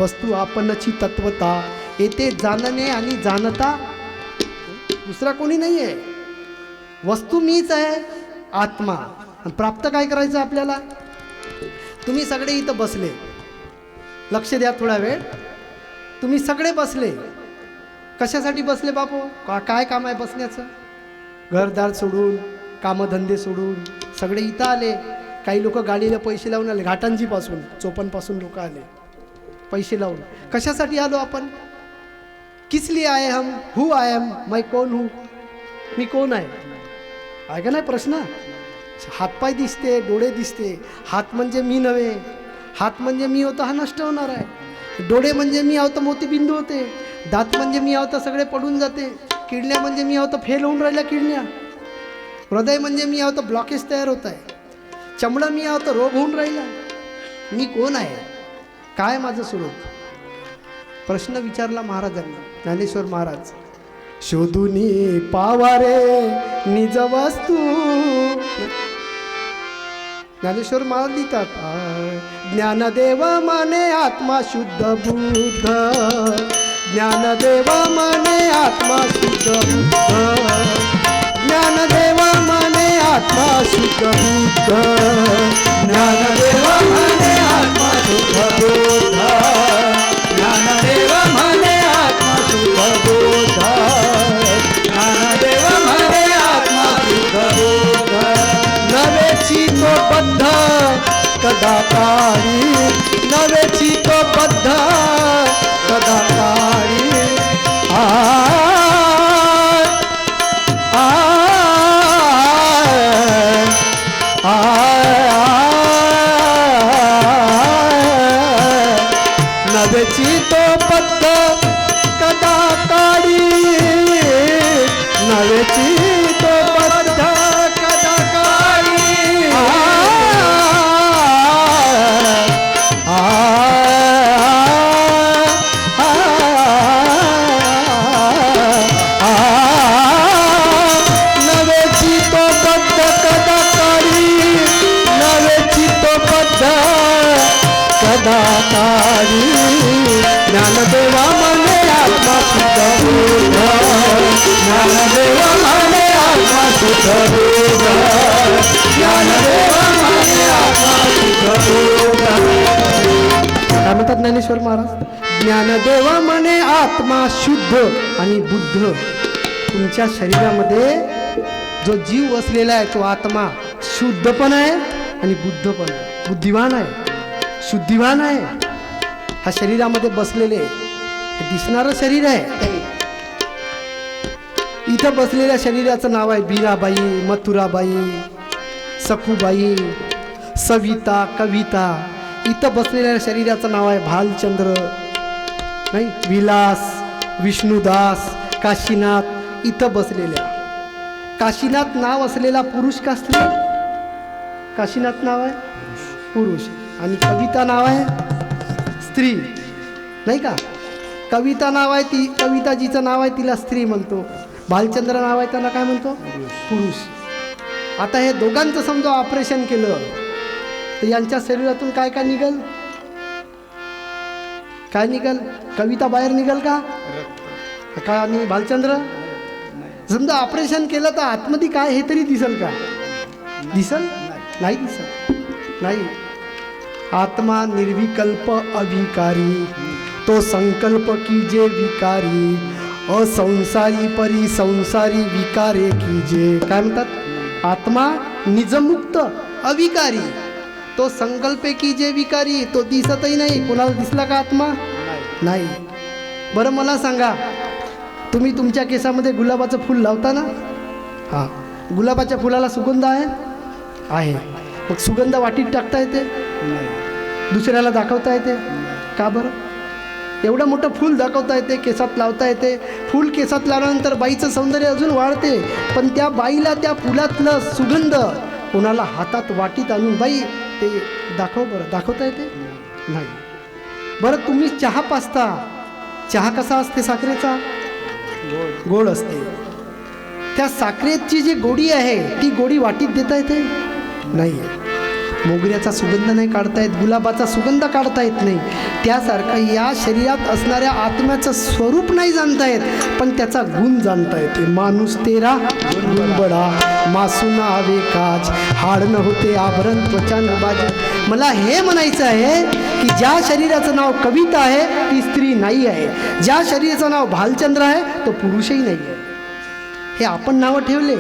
वस्तू आपणची तत्वता येते जाणणे आणि जाणता दुसरा कोणी नाही आहे. वस्तू मीच आहे, आत्मा. आणि प्राप्त काय करायचं आपल्याला? तुम्ही सगळे इथं बसले, लक्ष द्या थोडा वेळ. तुम्ही सगळे बसले, कशासाठी बसले बापू? काय काम आहे बसण्याचं? घरदार सोडून, कामधंदे सोडून सगळे इथं आले. काही लोक गाडीला पैसे लावून आले, घाटांजीपासून चोपनपासून लोक आले पैसे लावून. कशासाठी आलो आपण? किस लिए आए हम? हु आय एम? मैं कौन हूँ? मी कोण आहे का नाही प्रश्न? हातपाय दिसते, डोळे दिसते. हात म्हणजे मी नव्हे. हात म्हणजे मी होतो हा नष्ट होणार आहे. डोळे म्हणजे मी आहो तर मोतीबिंदू होते. दात म्हणजे मी आहो तर सगळे पडून जाते. किडण्या म्हणजे मी आहो तर फेल होऊन राहिल्या किडण्या. हृदय म्हणजे मी आहो तर ब्लॉकेज तयार होत आहे. चमडा मी आहो तर रोग होऊन राहिला. मी कोण आहे? काय माझं स्वरूप? प्रश्न विचारला महाराजांनी, ज्ञानेश्वर महाराज. शोधूनी पावारे निज वस्तू. ज्ञानेश्वर महाराज लिहितात, ज्ञानदेव माने आत्मा शुद्ध बुद्ध. ज्ञानदेव माने आत्मा शुद्ध बुद्ध. ज्ञानदेव माने आत्मा शुद्ध बुद्ध. ज्ञानदेव माने आत्मा शुद्ध बुद्ध. ज्ञानदेव माने आत्मा शुद्ध बुद्ध. ज्ञानदेव माने आत्मा शुद्ध बुद्ध. नवेची तो बद्ध कदा काळी. नवेची तो बद्ध कदा काळी. नवेची तो बद्ध कदा काळी. नवेची तो बद्ध कदा काळी. नवेची तो बद्ध कदा काळी. नवेची तो बद्ध कदा काळी. ज्ञानदेवा मने आत्मा शुद्ध बुद्ध. ज्ञानदेवा मने आत्मा शुद्ध बुद्ध. ज्ञानदेवा मने आत्मा शुद्ध बुद्ध. काय म्हणतात ज्ञानेश्वर महाराज? ज्ञानदेवा मने आत्मा शुद्ध आणि बुद्ध. तुमच्या शरीरामध्ये जो जीव असलेला आहे तो आत्मा शुद्ध पण आहे आणि बुद्ध पण आहे. बुद्धिवान आहे, शुद्धिवान आहे. हा शरीरामध्ये बसलेले हे दिसणारं शरीर आहे. इथं बसलेल्या शरीराचं नाव आहे बीराबाई, मथुराबाई, सखूबाई, सविता, कविता. इथं बसलेल्या शरीराचं नाव आहे भालचंद्र, नाही विलास, विष्णुदास, काशीनाथ. इथं बसलेल्या काशीनाथ नाव असलेला पुरुष का स्त्री? काशीनाथ नाव आहे पुरुष आणि कविता नाव आहे स्त्री, नाही का? कविता नाव आहे ती, कविताजीचं नाव आहे तिला स्त्री म्हणतो. भालचंद्र नाव आहे त्यांना काय म्हणतो? पुरुष. आता हे दोघांचं समजा ऑपरेशन केलं तर यांच्या शरीरातून काय काय निघल? काय निघल? कविता बाहेर निघल का? काय? आणि भालचंद्र? समजा ऑपरेशन केलं तर आतमध्ये काय हे तरी दिसल का? दिसल? नाही दिसल. नाही. आत्मा निर्विकल्प अविकारी. तो संकल्प कीजे विकारी. असंसारी परी संसारी विकारे कीजे. काय म्हणतात? आत्मा निजमुक्त अविकारी. तो संकल्पे कीजे विकारी. तो दिसतही नाही. कोणाला दिसला का आत्मा? नाही. बरं मला सांगा, तुम्ही तुमच्या केसामध्ये गुलाबाचं फूल लावता ना? हां. गुलाबाच्या फुलाला सुगंध आहे? आहे. मग सुगंध वाटीत टाकता येते? दुसऱ्याला दाखवता येते का बरं? एवढं मोठं फूल दाखवता येते, केसात लावता येते. फूल केसात लावल्यानंतर बाईचं सौंदर्य अजून वाढते. पण त्या बाईला त्या फुलातलं सुगंध कोणाला हातात वाटीत आणून बाई ते दाखव बरं, दाखवता येते? नाही. बरं तुम्ही चहा पाजता, चहा कसा असते? साखरेचा गोड असते. त्या साखरेची जी गोडी आहे ती गोडी वाटीत देता येते? नाही. मोगऱ्याचा सुगंध नाही काढता येत, गुलाबाचा सुगंध काढता येत नाही, त्यासारखं या शरीरात असणाऱ्या आत्म्याचं स्वरूप नाही जाणता येत, पण त्याचा गुण जाणता येते. माणूस तेरा गुण बडा, मासून आवे काज, हाड न होते आभरण त्वचा न बाज. मला हे म्हणायचं आहे की ज्या शरीराचं नाव कविता आहे ती स्त्री नाही आहे, ज्या शरीराचं नाव भालचंद्र आहे तो पुरुषही नाही आहे. हे आपण नावं ठेवले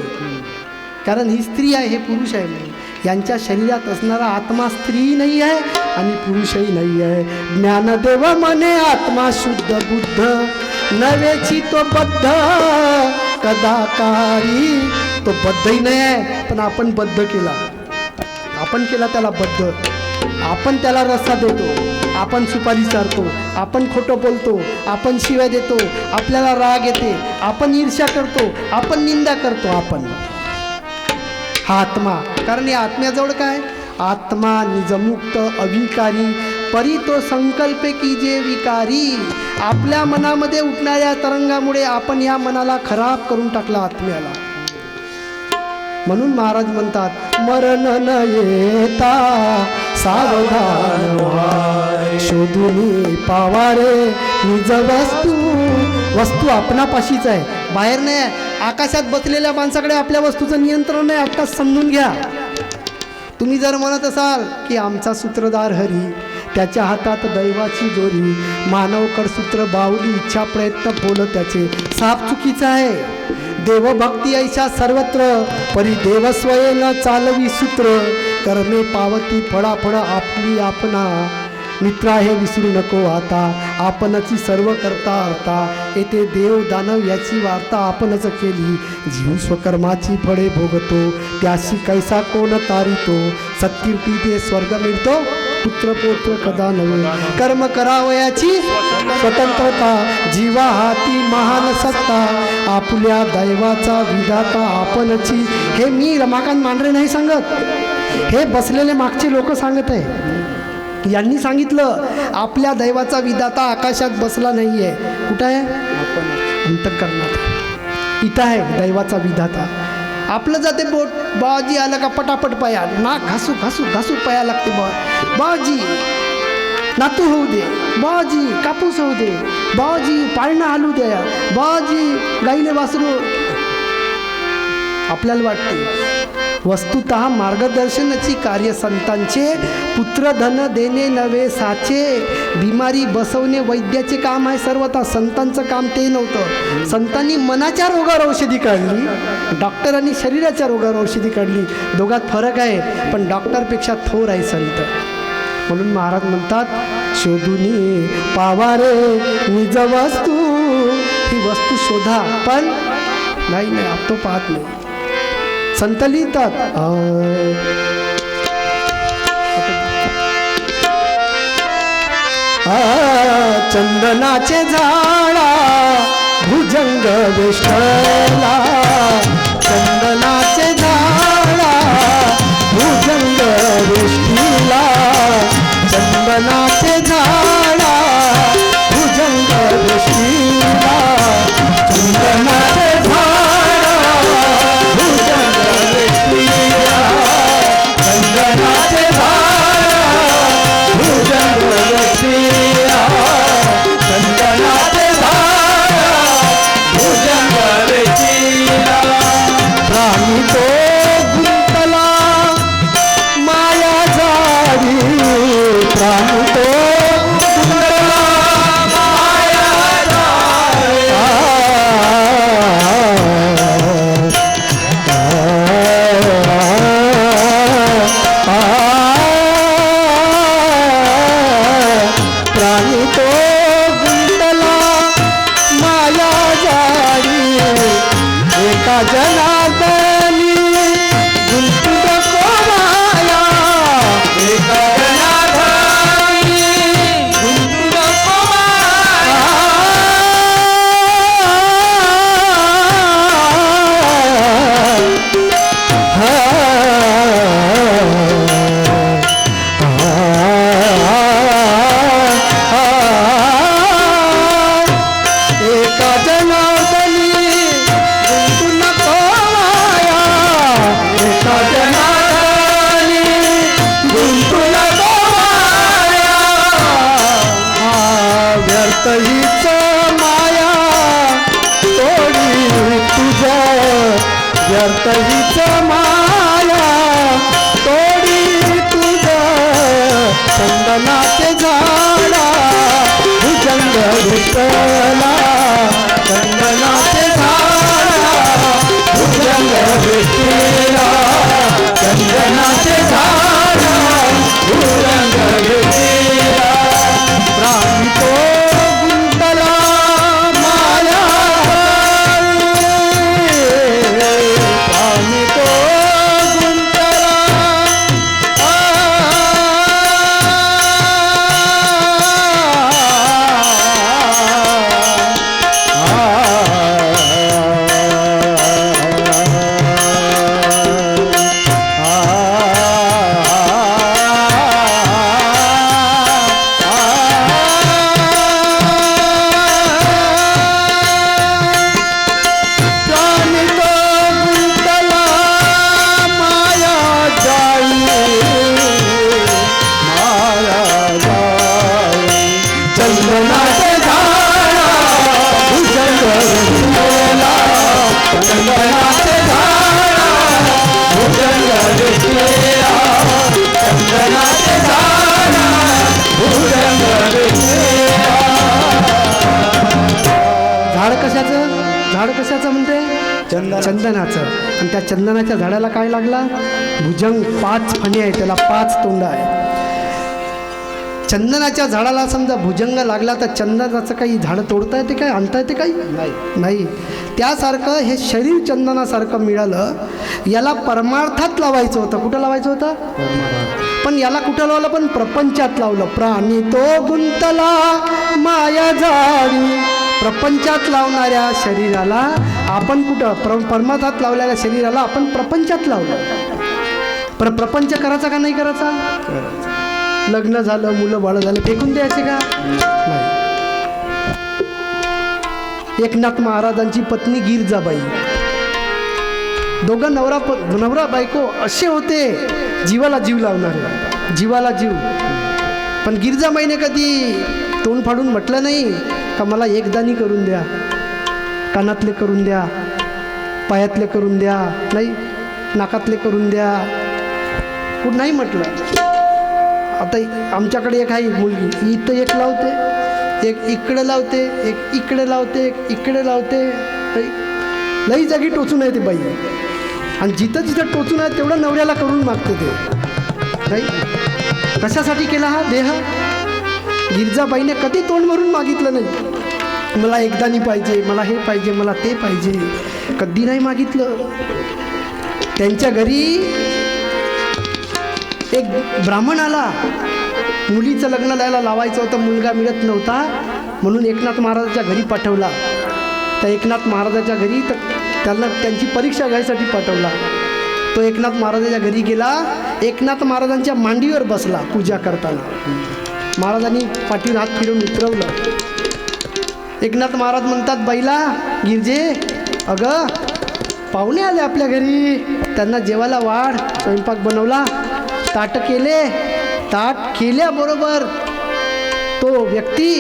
कारण ही स्त्री आहे, हे पुरुष आहे म्हणून. यांच्या शरीरात असणारा आत्मा स्त्री नाही आहे आणि पुरुषही नाही आहे. ज्ञानदेव म्हणे आत्मा शुद्ध बुद्ध, नवेची तो बद्ध कदाकारी. तो बद्धही नाही आहे पण आपण बद्ध केला, आपण केला त्याला बद्ध. आपण त्याला रस्ता देतो, आपण सुपारी चारतो, आपण खोटं बोलतो, आपण शिव्या देतो, आपल्याला राग येते, आपण ईर्ष्या करतो, आपण निंदा करतो. आपण हा आत्मा, कारण या आत्म्याजवळ काय, आत्मा निजमुक्त अविकारी, परी तो संकल्पे की जे विकारी. आपल्या मनामध्ये उठणाऱ्या तरंगामुळे आपण या मनाला खराब करून टाकला आत्म्याला. म्हणून महाराज म्हणतात मरण न येता सावधान व्हा, शोधून पावारे निज वस्तू. वस्तू आपणापाशीच आहे, बाहेर नाही आहे. आकाशात बसलेल्या माणसाकडे आपल्या वस्तूचं नियंत्रण नाही, आत्ताच समजून घ्या. तुम्ही जर म्हणत असाल की आमचा सूत्रधार हरी, त्याच्या हातात दैवाची दोरी, मानवकड सूत्र बाहुली, इच्छा प्रयत्न पोल त्याचे, साप चुकीचा आहे. देवभक्ती ऐशा सर्वत्र, परी देवस्वये न चालवी सूत्र. कर्मे पावती फळाफळ आपली आपणा, मित्रा हे विसरू नको आता, आपणची सर्व करता अर्था. येथे देव दानव याची वार्ता आपणच केली, जीव स्वकर्माची फळे भोगतो, त्याशी कैसा कोण तारितो. सत्कीर्ती ते स्वर्ग मिळतो, पुत्र पौत्र कदा नव्हे. कर्म करावयाची स्वतंत्रता, जीवा हाती महान सत्ता, आपल्या दैवाचा विधाता आपणची. हे मी रमाकांत मांढरे नाही सांगत, हे बसलेले मागचे लोक सांगत आहे. यांनी सांगितलं आपल्या दैवाचा विधाता आकाशात बसला नाही आहे. कुठं आहे, अंतःकरणात. इथं आहे दैवाचा विधाता. आपलं जाते बोट, बाजी आलं का पटापट पाया, नाक घासू घासू घासू पाया लागते. बाजी नातू होऊ दे, बाजी कापूस होऊ दे, बाजी पाळणं हालू द्या, बाजी गाईले वासरू. आपल्याला वाटते वस्तुतः मार्गदर्शनाची कार्य संतांचे, पुत्रधन देणे नवे साचे, बिमारी बसवणे वैद्याचे काम आहे सर्वथा. संतांचं काम ते नव्हतं. संतांनी मनाच्या रोगावर औषधी काढली, डॉक्टरांनी शरीराच्या रोगावर औषधी काढली. दोघात फरक आहे, पण डॉक्टरपेक्षा थोर आहे संत. म्हणून महाराज म्हणतात शोधून पावारे निज वस्तू. ही वस्तू शोधा, पण नाही तो पाहत नाही. संत लिहितात चंदनाचे झाडा भुजंग वेष्टला, चंदनाचे झाडा भुजंग वेष्टीला, चंदनाचे झाडा भुजंग वेष्टीला, चंदनाचे चंदनाचे झाड भुजंग वेष्टीला, चंदनाचे झाड भुजंग वेष्टीला. प्राणी तो गुंतला माया झाडी, प्राणी तो गुंतला माया झाडी. प्राणी तो गुंतला माया जाडी, एका जनार्दनी गुंतू नको माया, एका जनार्दनी गुंतू नको माया. व्यर्थ हीच माया तोडी तुझ्या, व्यर्थ हीच माया तोडी तुझ्या, चंदनाचे झाडा भुजंग विठ्ठला, चंदनाचे झाडा भुजंग विठ्ठला, चंदनाचे झाडा भुजंग विठ्ठला. प्राणी तो गुंतला माया, प्राणी तो गुंतला, चंदनाचे झाडा भुजंग विठ्ठला, चंदनाचे झाडा भुजंग विठ्ठला, चंदनाचे झाडा भुजंग विठ्ठला. झाड कशाचं, झाड कशाचं म्हणते, चंदनाचं. आणि त्या चंदनाच्या झाडाला काय लागला, भुजंग, 5 फणी आहे, त्याला 5 तोंड आहे. चंदनाच्या झाडाला समजा भुजंग लागला तर चंदनाचं काही झाड तोडता येते काय, आणता येते काही नाही. त्यासारखं हे शरीर चंदनासारखं मिळालं, याला परमार्थात लावायचं होतं. कुठं लावायचं होतं, पण याला कुठं लावलं, पण प्रपंचात लावलं. प्राणी तो गुंतला माया झाडी, प्रपंचात लावणाऱ्या शरीराला आपण कुठं, परमार्थात लावलेल्या शरीराला आपण प्रपंचात लावलं. प्रपंच करायचा का नाही करायचा, लग्न झालं, मुलं बाळ झालं, फेकून द्यायचे का नाही. एकनाथ महाराजांची पत्नी गिरजाबाई, दोघं नवरा बायको असे होते, जीवाला जीव लावणारे, जीवाला जीव. पण गिरजाबाईने कधी तोंड फाडून म्हटलं नाही का मला एकदानी करून द्या, कानातले करून द्या, पायातले करून द्या, नाही नाकातले करून द्या, कुठं नाही म्हटलं. आता आमच्याकडे एक आहे मुलगी, इथं एक लावते, एक इकडे लावते, एक इकडे लावते, एक इकडे लावते, लई जागी टोचून आहे ते बाई. आणि जिथं जिथं टोचून आहे तेवढं नवऱ्याला करून मागते ते, नाही. कशासाठी केला हा देह, गिरजाबाईने कधी तोंड भरून मागितलं नाही, मला एकदानी पाहिजे, मला हे पाहिजे, मला ते पाहिजे, कधी नाही मागितलं. त्यांच्या घरी एक ब्राह्मण आला, मुलीचं लग्न लावायचं होतं, मुलगा मिळत नव्हता, म्हणून एकनाथ महाराजाच्या घरी पाठवला. त्या एकनाथ महाराजाच्या घरी तर त्यांना त्यांची परीक्षा घ्यायसाठी पाठवला. तो एकनाथ महाराजाच्या घरी गेला, एकनाथ महाराजांच्या मांडीवर बसला पूजा करताना. महाराजांनी पाठीवर हात फिरवून उतरवलं. एकनाथ महाराज म्हणतात बाईला, गिरजे अगं पाहुणे आले आपल्या घरी, त्यांना जेवायला वाढ, स्वयंपाक बनवला, ताट केले, ताट केल्याबरोबर तो व्यक्ती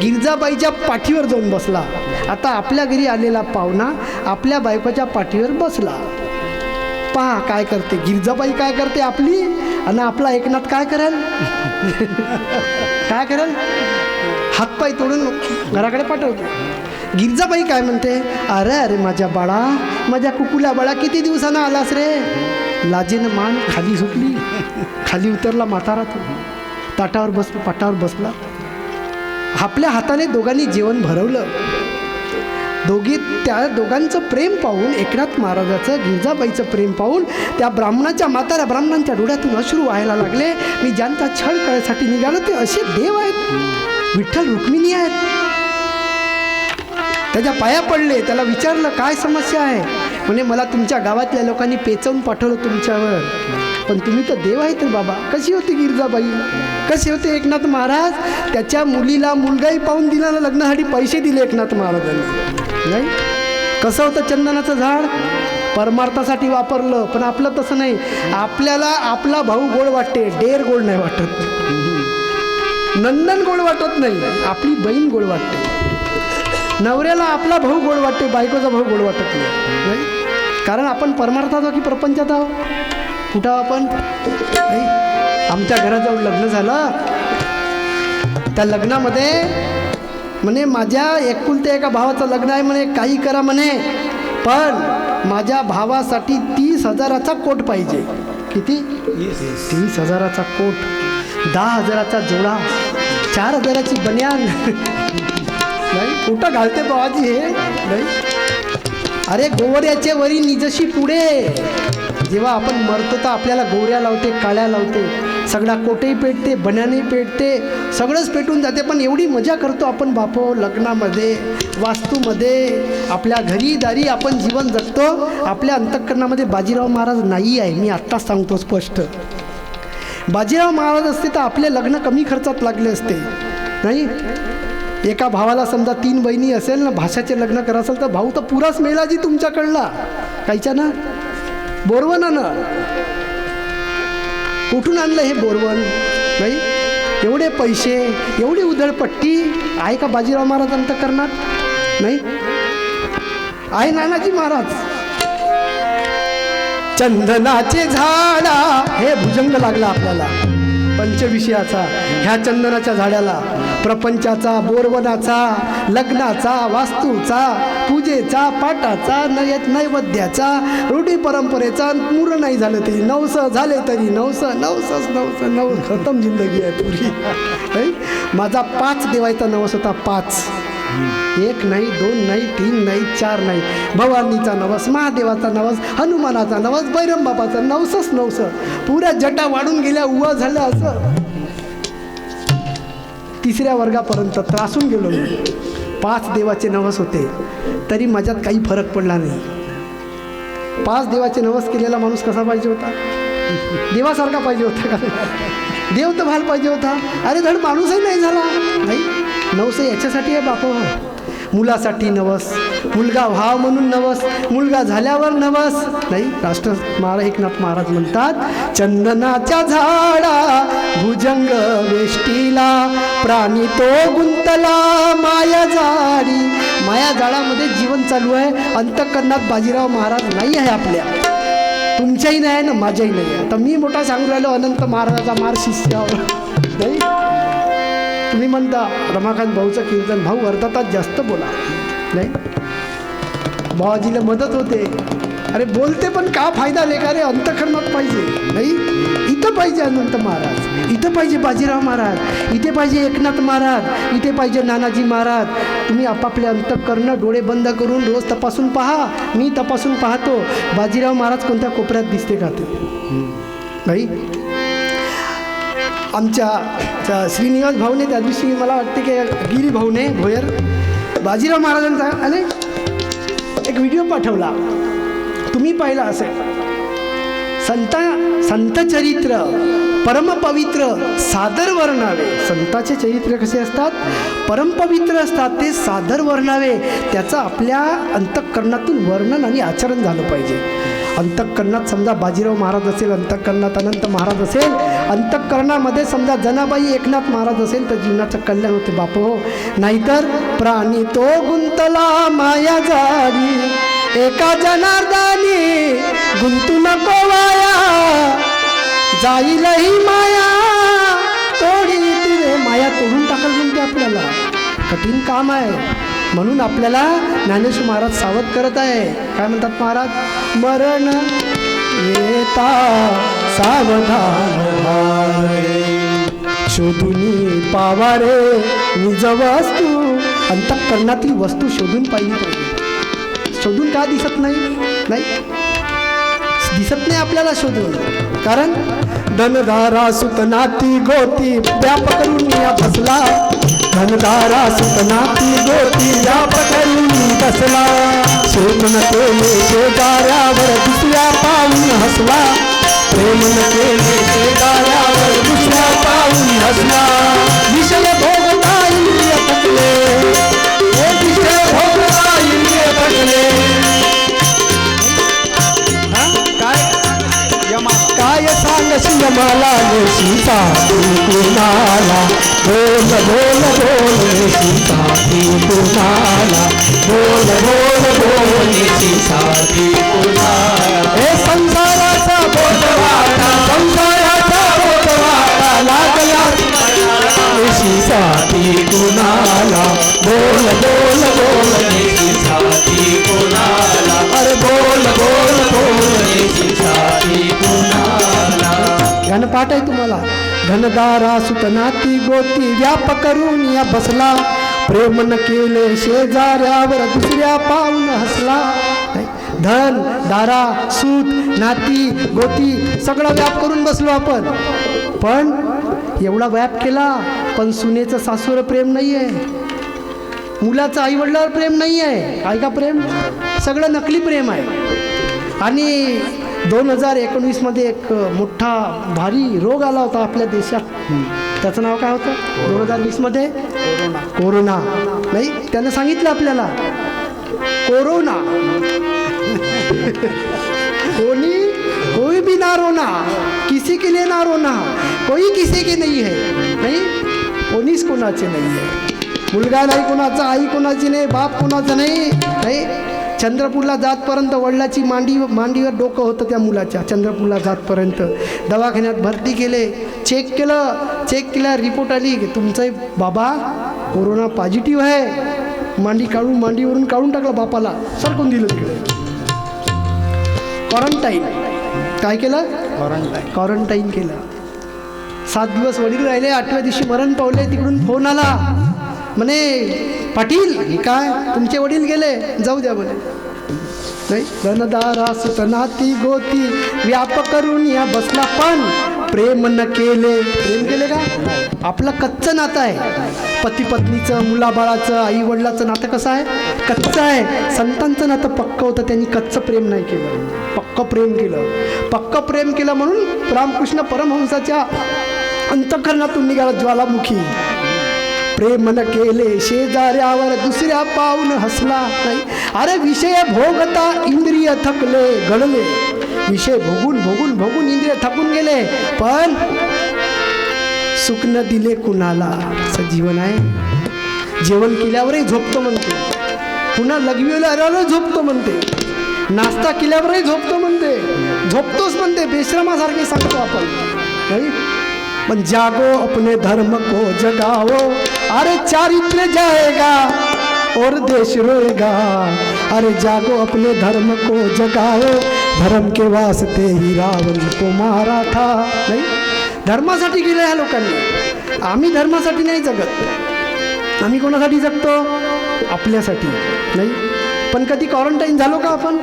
गिरजाबाईच्या पाठीवर जाऊन बसला. आता आपल्या घरी आलेला पाहुणा आपल्या बायकोच्या पाठीवर बसला. पहा काय करते गिरजाबाई, काय करते आपली, आणि आपला एकनाथ काय करेल, काय करेल, हातपाय तोडून घराकडे पाठवते. गिरजाबाई काय म्हणते, अरे अरे माझ्या बाळा, माझ्या कुकुल्या बाळा, किती दिवसानं आलास रे. लाजेनं मान खाली झुकली, खाली उतरला म्हातारा, तो ताटावर पाटावर बसला. आपल्या हाताने दोघांनी जेवण भरवलं. त्या दोघांचं प्रेम पाहून, एकनाथ महाराजाचं गिरजाबाईचं प्रेम पाहून त्या ब्राह्मणाच्या म्हाताऱ्या ब्राह्मणांच्या डोळ्यातून अश्रू व्हायला लागले. मी ज्यांचा छळ करायसाठी निघालो ते असे देव आहेत, विठ्ठल रुक्मिणी आहेत. त्याच्या पाया पडले, त्याला विचारलं काय समस्या आहे. म्हणे मला तुमच्या गावातल्या लोकांनी पेचवून पाठवलं तुमच्यावर, पण तुम्ही तर देव आहेत रे बाबा. कशी होती गिरजाबाई, कसे होते एकनाथ महाराज. त्याच्या मुलीला मुलगाही पाहून दिला ना, लग्नासाठी पैसे दिले एकनाथ महाराजांनी. नाही कसं होतं चंदनाचं झाड, परमार्थासाठी वापरलं. पण आपलं तसं नाही, आपल्याला आपला भाऊ गोड वाटते, डेर गोड नाही वाटत. नंदन गोड वाटत नाही, आपली बहीण गोड वाटते. नवऱ्याला आपला भाऊ गोड वाटते, बायकोचा भाऊ गोड वाटत नाही. कारण आपण परमार्थात आहो की प्रपंचात आहो? कुठं आपण नाही. आमच्या घराजवळ लग्न झालं, त्या लग्नामध्ये म्हणे माझ्या एकुलत्या एका भावाचं लग्न आहे म्हणे, काही करा म्हणे, पण माझ्या भावासाठी 30,000चा कोट पाहिजे. किती? 30,000चा कोट, 10,000चा जोडा, 4,000ची बनियान. नाही कुठं घालते बाबाजी हे? नाही. अरे गोवर्याचे वरी निजशी पुढे. जेव्हा आपण मरतो तर आपल्याला गोऱ्या लावते, काळ्या लावते, सगळा कोटही पेटते, बन्यानही पेटते, सगळंच पेटून जाते. पण एवढी मजा करतो आपण बापो लग्नामध्ये, वास्तूमध्ये, आपल्या घरी दारी आपण जीवन जगतो. आपल्या अंतःकरणामध्ये बाजीराव महाराज नाही आहे. मी आत्ताच सांगतो स्पष्ट. बाजीराव महाराज असते तर आपले लग्न कमी खर्चात लागले असते. नाही एका भावाला समजा 3 बहिणी असेल ना, भाषाचे लग्न करा असेल तर भाऊ तर पुराच मेला जी तुमच्याकडला. कायच्या ना बोरवनानं कुठून आणलं हे बोरवन? नाही एवढे पैसे, एवढी उधळपट्टी आहे का बाजीराव महाराज अंतःकरणात? नाही आहे नानाजी महाराज. चंदनाचे झाडा, हे भुजंग लागला आपल्याला पंचविषयाचा. ह्या चंदनाच्या झाडाला प्रपंचाचा, बोरवनाचा, लग्नाचा, वास्तूचा, पूजेचा, पाठाचा, नैवेद्याचा, रूढी परंपरेचा, पूर्ण नाही झालं तरी 900 झाले तरी 900 खतम जिंदगी आहे पुरी. माझा 5 देवाचा नवस होता. 5, 1 नाही, 2 नाही, 3 नाही, 4 नाही. भवानीचा नवस, महादेवाचा नवस, हनुमानाचा नवस, बैरमबाबाचा 900 पुऱ्या जटा वाढून गेल्या, उवा झालं. असं 3ऱ्या वर्गापर्यंत त्रासून गेलो मी. 5 देवाचे नवस होते तरी माझ्यात काही फरक पडला नाही. 5 देवाचे नवस केलेला माणूस कसा पाहिजे होता? देवासारखा पाहिजे होता का? देव तर व्हायला पाहिजे होता. अरे धड माणूसही नाही झाला. नाही नवस याच्यासाठी आहे बापा, मुलासाठी नवस, मुलगा व्हाव म्हणून नवस, मुलगा झाल्यावर नवस. नाही राष्ट्र महाराज एकनाथ महाराज म्हणतात, चंदनाच्या झाडा भुजंग वेष्टीला, प्राणी तो गुंतला माया जाडी. माया जाळामध्ये जीवन चालू आहे. अंतःकरणात बाजीराव महाराज नाही आहे आपल्या. तुमच्याही नाही आहे ना, माझ्याही नाही आहे. तर मी मोठा सांगू राहिलो अनंत महाराजाचा मार शिष्यावर. नाही तुम्ही म्हणता रमाकांत भाऊचं कीर्तन, भाऊ अर्धा तास जास्त बोला. नाही भावाजीला मदत होते. अरे बोलते पण का फायदा लेखा रे? अंतःकरणात पाहिजे. नाही इथं पाहिजे अनंत महाराज, इथं पाहिजे बाजीराव महाराज, इथे पाहिजे एकनाथ महाराज, इथे पाहिजे नानाजी महाराज. तुम्ही आपापले अंतःकरण डोळे बंद करून रोज तपासून पहा. मी तपासून पाहतो बाजीराव महाराज कोणत्या कोपऱ्यात दिसते का ते. नाही आमच्या श्रीनिवास भाऊने त्या दिवशी मला वाटते की गिरी भाऊने भोयर बाजीराव महाराजांचा आणि एक व्हिडिओ पाठवला, तुम्ही पाहिला असेल. संत चरित्र परमपवित्र सादर वर्णावे. संताचे चरित्र कसे असतात? परमपवित्र असतात. ते सादर वर्णावे. त्याचं आपल्या अंतःकरणातून वर्णन आणि आचरण झालं पाहिजे. अंतःकरणात समजा बाजीराव महाराज असेल, अंतःकरणात अनंत महाराज असेल, अंतःकरणामध्ये समजा जनाबाई एकनाथ महाराज असेल तर जीवनाचं कल्याण होते बाप हो. नाहीतर प्राणी तो गुंतला माया जाडी, एका जनार्दनी गुंतू नको वाया, जाईलही माया तोडी तिरे. माया तोडून टाकाल म्हणते आपल्याला, कठीण काम आहे. म्हणून आपल्याला ज्ञानेश्वर महाराज सावध करत आहे. काय म्हणतात महाराज? मरण येता सावधान शोधून पावारे निज वस्तू. अंतःकरणातील वस्तू शोधून पाहिली पाहिजे. शोधून का दिसत नाही? नाही दिसत नाही आपल्याला शोधून. कारण धनधारा सुतनाती गोती व्याप करून या बसला. धनधारा सुतनाती गोती व्याप करून बसला. प्रेम न केले शेजाऱ्यावर दुसऱ्या पाऊन हसला. प्रेम न केले शेजाऱ्यावर दुसऱ्या पाऊन हसला. विषय भोगता इंद्रिय थकले, विषय भोगता इंद्रिय थकले. काय सांगशील मला सीता कुणाला. निशी साथी कुणाला, बोल बोल बोल निशी साथी कुणाला. हे संसाराचा बोटवाडा, संसाराचा बोटवाडा लागला निशी साथी कुणाला, बोल बोल बोल निशी साथी कुणाला, अरे बोल बोल बोल निशी साथी कुणाला. घनपाठ आहे तुम्हाला. धनदारा सुतनाती गोती व्याप करून या बसला, प्रेम न केले शेजाऱ्यावर दुसऱ्या पाऊन हसला. धन दारा सूत नाती गोती सगळा व्याप करून बसलो आपण, पण एवढा व्याप केला पण सुनेचं सासूवर प्रेम नाही आहे, मुलाचं आईवडिलावर प्रेम नाही आहे. काय का प्रेम? सगळं नकली प्रेम आहे. आणि 2019मध्ये एक मोठा भारी रोग आला होता आपल्या देशात. त्याचं नाव काय होतं 2020मध्ये? कोरोना. नाही, त्यानं सांगितलं आपल्याला कोरोना कोई भी ना रोना, किसी के लिए ना रोना, कोई किसी के नहीं है. नाही, कोणीच कोणाचे नाही आहे. मुलगा नाही कोणाचा, आई कोणाची नाही, बाप कोणाचं नाही. नाही, चंद्रपूरला जातपर्यंत वडिलाची मांडीवर डोकं होतं त्या मुलाच्या. चंद्रपूरला जातपर्यंत दवाखान्यात भरती केले, चेक केलं, रिपोर्ट आली की तुमचा बाबा कोरोना पॉझिटिव्ह आहे. मांडीवरून काढून टाकलं बापाला, सरकून दिलं तिकडे. क्वारंटाईन. काय केलं? क्वारंटाईन केलं. 7 दिवस वडील राहिले, 8व्या दिवशी मरण पावले. तिकडून फोन आला म्हणे पाटील काय तुमचे वडील गेले, जाऊ द्या बोले. नाही, धनदारा सुतनाती गोती व्याप करून या बसला, पण प्रेम न केले. प्रेम केले का? आपलं कच्चं नातं आहे, पती पत्नीचं, मुलाबाळाचं, आई वडिलाचं नातं कसं आहे? कच्चं आहे. संतांचं नातं पक्क होतं, त्यांनी कच्चं प्रेम नाही केलं, पक्क प्रेम केलं. म्हणून रामकृष्ण परमहंसाच्या अंतःकरणातून निघाला ज्वालामुखी. प्रेम न केले शेजाऱ्यावर दुसऱ्या पाऊन हसला. नाही, अरे विषय भोगता इंद्रिय थकले गळले. विषय भोगून इंद्रिय थकून गेले, पण सुख न दिले कुणाला. असं जीवन आहे. जेवण केल्यावरही झोपतो म्हणते, पुन्हा लघवीला आल्यावर झोपतो म्हणते, नाश्ता केल्यावरही झोपतो म्हणते, झोपतोच म्हणते, बेश्रमासारखे सांगतो आपण. नाही, पण जागो अपने धर्म को जगाओ, अरे चारित्र जाएगा और देश रोएगा. अरे जागो अपने धर्म को जगाओ, धर्म के वास्ते ही रावण को मारा था. नाही, धर्मासाठी गेले ह्या लोकांनी. आम्ही धर्मासाठी नाही जगत, आम्ही कोणासाठी जगतो? आपल्यासाठी. नाही, पण कधी क्वारंटाईन झालो का आपण?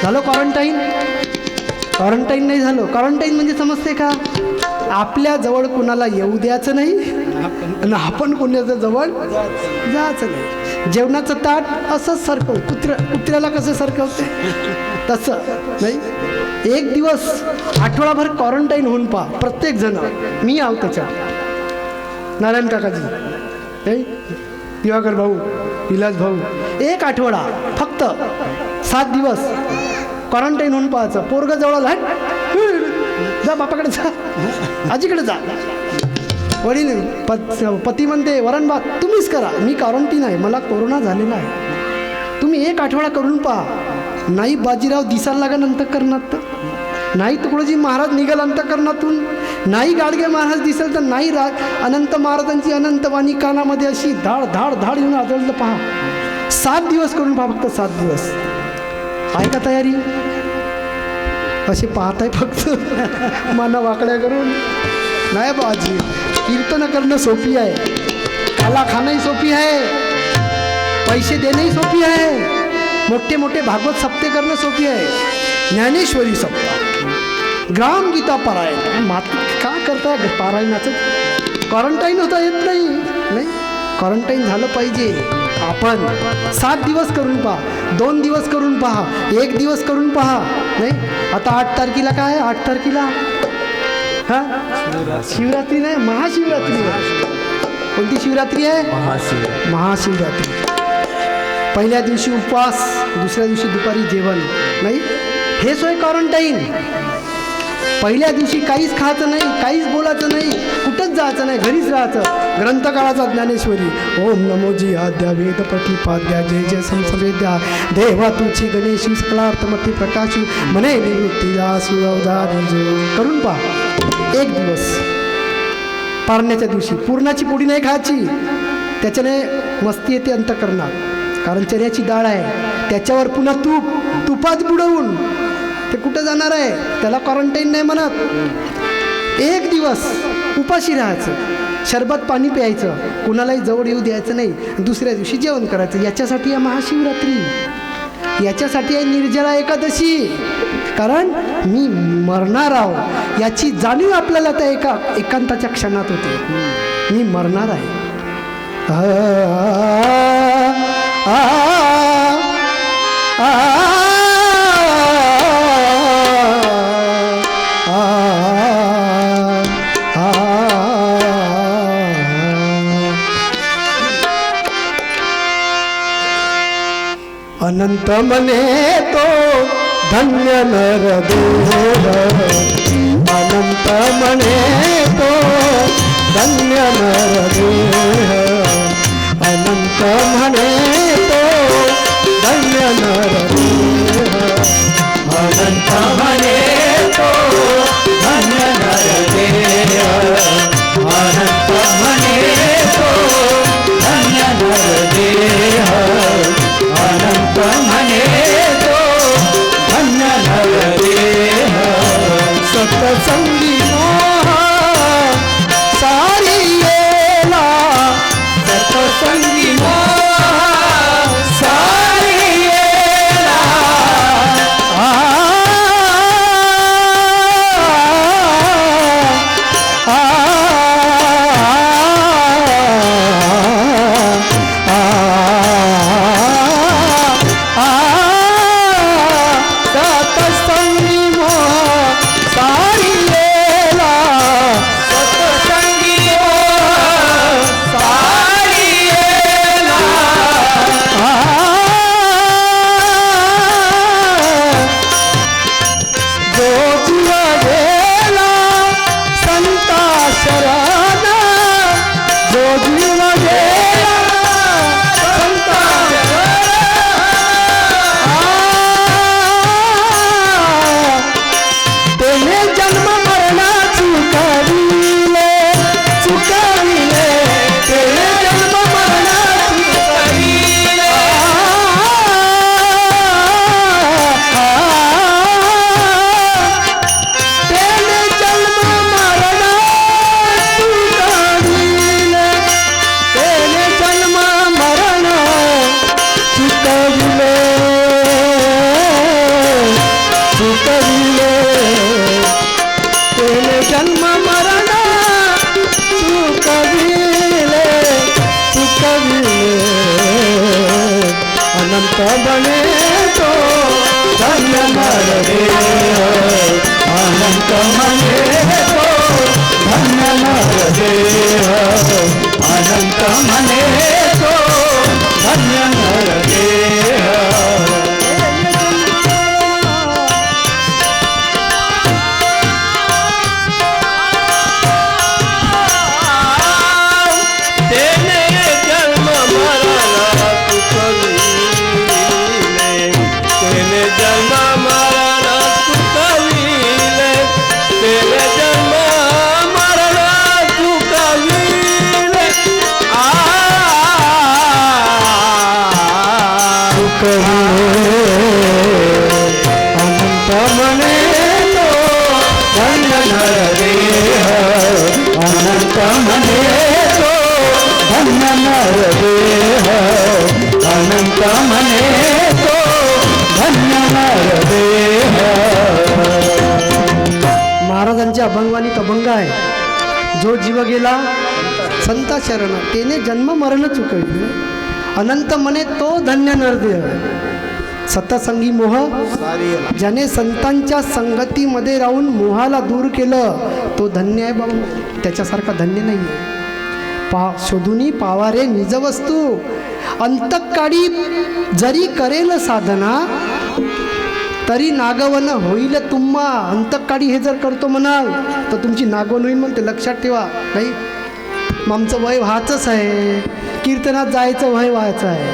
झालो क्वारंटाईन? क्वारंटाईन नाही झालो. क्वारंटाईन म्हणजे समजते का? आपल्या जवळ कुणाला येऊ द्यायचं नाही आणि आपण कोणाच्या जवळ जायचं नाही. जेवणाचं ताट असंच सरकव, कुत्र्याला कसं सरकवते तसं. नाही, एक दिवस आठवडाभर क्वारंटाईन होऊन पहा प्रत्येक जण. मी आहो त्याच्यात, नारायण काकाजी, नाही, दिवाकर भाऊ, विलास भाऊ. एक आठवडा फक्त 7 दिवस क्वारंटाईन होऊन पाहायचं. पोरगं जवळ जा, बापाकडे जा, आजीकडे जा. वडील पती म्हणते वरण भात तुम्हीच करा, मी क्वारंटीन आहे, मला कोरोना झालेला आहे. तुम्ही एक आठवडा करून पहा. नाही बाजीराव दिसायला लागेल अंतःकरणात, नाही तुकडोजी महाराज निघाल अंतःकरणातून, नाही गाडगे महाराज दिसेल तर नाही अनंत महाराजांची अनंतवाणी कानामध्ये अशी धाड धाड धाड येऊन आदळलं पहा. 7 दिवस करून पहा, फक्त 7 दिवस. आहे का तयारी? असे पाहत आहे फक्त माना वाकड्या करून. नाही बाजी, कीर्तन करणं सोपी आहे, काला खाणंही सोपी आहे, पैसे देणंही सोपी आहे, मोठे मोठे भागवत सप्ते करणं सोपी आहे, ज्ञानेश्वरी सप्ताह, ग्रामगीता पारायण. का करता पारायणाचं? क्वारंटाईन होता येत नाही. नाही, क्वारंटाईन झालं पाहिजे. आपण 7 दिवस करून पहा, 2 दिवस करून पहा, 1 दिवस करून पहा. नाही, आता 8 तारखेला काय आहे? 8 तारखेला हां शिवरात्री नाही, महाशिवरात्री आहे. कोणती शिवरात्री आहे? महाशिवरात्री. पहिल्या दिवशी उपवास, दुसऱ्या दिवशी दुपारी जेवण. नाही, हे सोय क्वारंटाईन. पहिल्या दिवशी काहीच खायचं नाही, काहीच बोलायचं नाही, कुठंच जायचं नाही, घरीच राहायचं. ग्रंथकाळाचा ज्ञानेश्वरी. ओम नमो जी आद्या वेद प्रतिपाद्या जय जय संसवेद्या देवा तुझी गणेशी सकलार्थमती प्रकाशू म्हणे निवृत्तीला सुअवधारी जो. करून पहा एक दिवस. पारण्याच्या दिवशी पुरणाची पोळी नाही खायची, त्याच्याने मस्ती येते अंतःकरणात. कारण चण्याची डाळ आहे, त्याच्यावर पुन्हा तुपात बुडवून ते कुठं जाणार आहे, त्याला क्वारंटाईन नाही म्हणत. एक दिवस उपाशी राहायचं, शरबत पाणी प्यायचं, कुणालाही जवळ येऊ द्यायचं नाही. दुसऱ्या दिवशी जेवण करायचं. याच्यासाठी आहे महाशिवरात्री, याच्यासाठी आहे निर्जला एकादशी. कारण मी मरणार आहो याची जाणीव आपल्याला त्या एकांताच्या क्षणात होते. मी मरणार आहे. अनंत मने तो धन्य नरदेह. अनंत मने तो धन्य नरदेह. अनंत म्हणे तो धन्य नरदेह. अनंत म्हणे तो धन्य नरदेह. अनंत म्हणे तो धन्य नरदेह. अनंत म्हणे तो धन्य नरदेह. सत्संगी मोह सारी येला. सत्संगी मोह सारी येला. सत्संगी मोह सारी येला. सत्संगी मोह सारी येला. जो जीव गेला संता शरण. जो जीव गेला संता तेने जन्म मरण चुकविले. चुकविले तेने जन्म मरण चुकविले. तेने जन्म मरण चुकविले. तेने जन्म मरण चुकविले. चुकविले तेने जन्म मरण चुकविले. चुकविले अनंत बने तो धन्य नरदेह. अनंत म्हणे तो धन्य नरदेह. अनंत म्हणे तो धन्य नरदेह. तेने जन्म मरण चुकविले. तेने जन्म मरण चुकविले. तेने जन्म मरण चुकविले. अनंत म्हणे तो धन्य नरदेह. अनंत म्हणे तो धन्य नरदेह. अनंत म्हणे तो धन्य नरदेह. महाराजांच्या अभंगवाणी अभंग आहे. जो जीव गेला संता शरण तेने जन्म मरण चुकविले. अनंत म्हणे तो धन्य नरदेह. सतसंगी मोह ज्याने संतांच्या संगतीमध्ये राहून मोहाला दूर केलं तो धन्य आहे बाबू. त्याच्यासारखा धन्य नाही आहे. शोधुनी पावारे निज वस्तू. अंतकाळी जरी करेल साधना तरी नागवन होईल तुम्हा. अंतकाळी हे जर करतो म्हणाल तर तुमची नागवन होईल म्हणते, लक्षात ठेवा. नाही मग आमचं वय व्हायचंच आहे, कीर्तनात जायचं वय व्हायचं आहे.